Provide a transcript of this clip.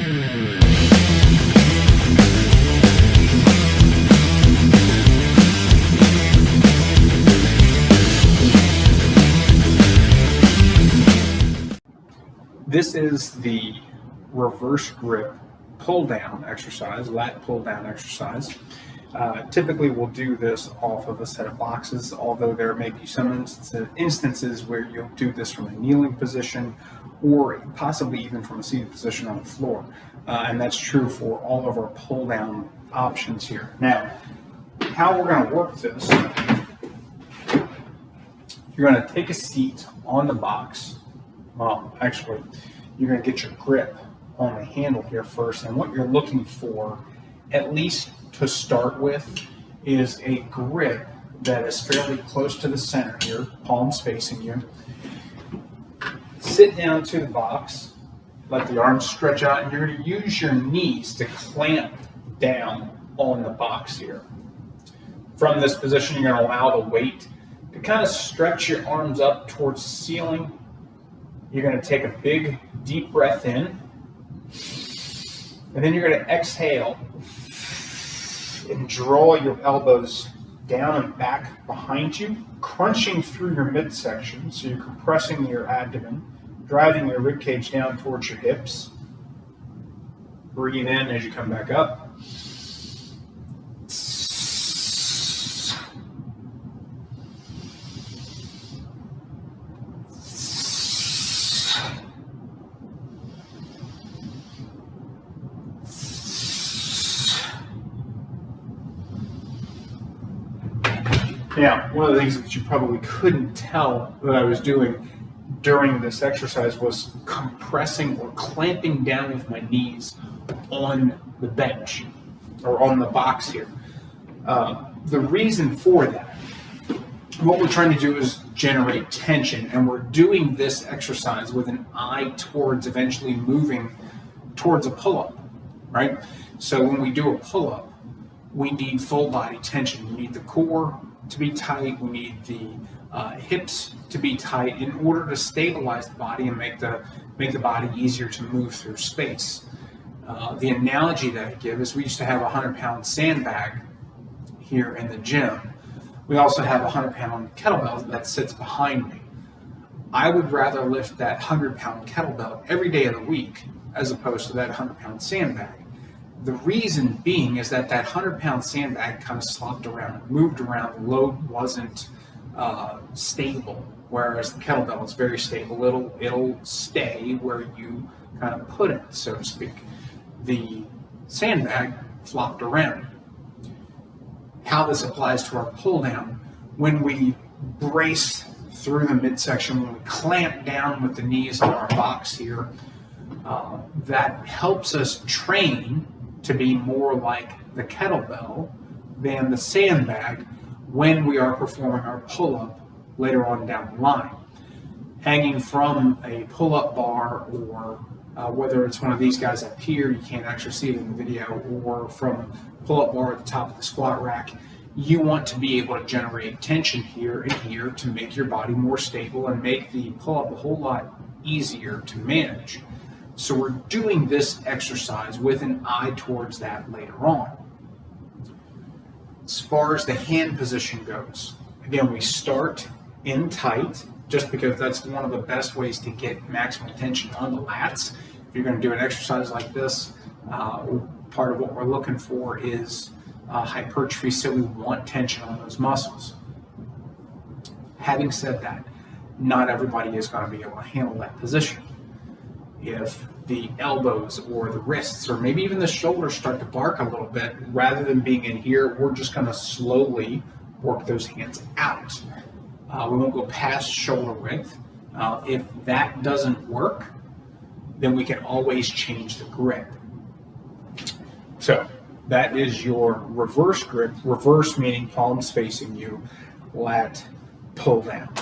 This is the reverse grip pull down exercise, lat pull down exercise. Typically we'll do this off of a set of boxes, although there may be some instances where you'll do this from a kneeling position or possibly even from a seated position on the floor. And that's true for all of our pull down options here. Now, how we're going to work this, you're going to take a seat on the box. Well, actually, you're going to get your grip on the handle here first, and what you're looking for, at least to start with, is a grip that is fairly close to the center here, palms facing you. Sit down to the box, let the arms stretch out, and you're going to use your knees to clamp down on the box here. From this position, you're going to allow the weight to kind of stretch your arms up towards the ceiling. You're going to take a big, deep breath in, and then you're going to exhale and draw your elbows down and back behind you, crunching through your midsection, so you're compressing your abdomen, driving your rib cage down towards your hips. Breathe in as you come back up. Now, one of the things that you probably couldn't tell that I was doing during this exercise was compressing or clamping down with my knees on the bench or on the box here. The reason for that, what we're trying to do is generate tension, and we're doing this exercise with an eye towards eventually moving towards a pull-up, right? So when we do a pull-up, we need full body tension. We need the core to be tight, we need the hips to be tight in order to stabilize the body and make the body easier to move through space. The analogy that I give is we used to have a 100-pound sandbag here in the gym. We also have a 100-pound kettlebell that sits behind me. I would rather lift that 100-pound kettlebell every day of the week as opposed to that 100-pound sandbag. The reason being is that 100-pound sandbag kind of slopped around, moved around, the load wasn't stable, whereas the kettlebell is very stable. It'll stay where you kind of put it, so to speak. The sandbag flopped around. How this applies to our pull down, when we brace through the midsection, when we clamp down with the knees on our box here, that helps us train to be more like the kettlebell than the sandbag when we are performing our pull-up later on down the line. Hanging from a pull-up bar, or whether it's one of these guys up here, you can't actually see it in the video, or from pull-up bar at the top of the squat rack, you want to be able to generate tension here and here to make your body more stable and make the pull-up a whole lot easier to manage. So we're doing this exercise with an eye towards that later on. As far as the hand position goes, again, we start in tight, just because that's one of the best ways to get maximum tension on the lats. If you're going to do an exercise like this, part of what we're looking for is hypertrophy, so we want tension on those muscles. Having said that, not everybody is going to be able to handle that position. If the elbows or the wrists or maybe even the shoulders start to bark a little bit, rather than being in here, we're just going to slowly work those hands out. We won't go past shoulder width. If that doesn't work, then we can always change the grip. So that is your reverse grip, reverse meaning palms facing you, lat pull down.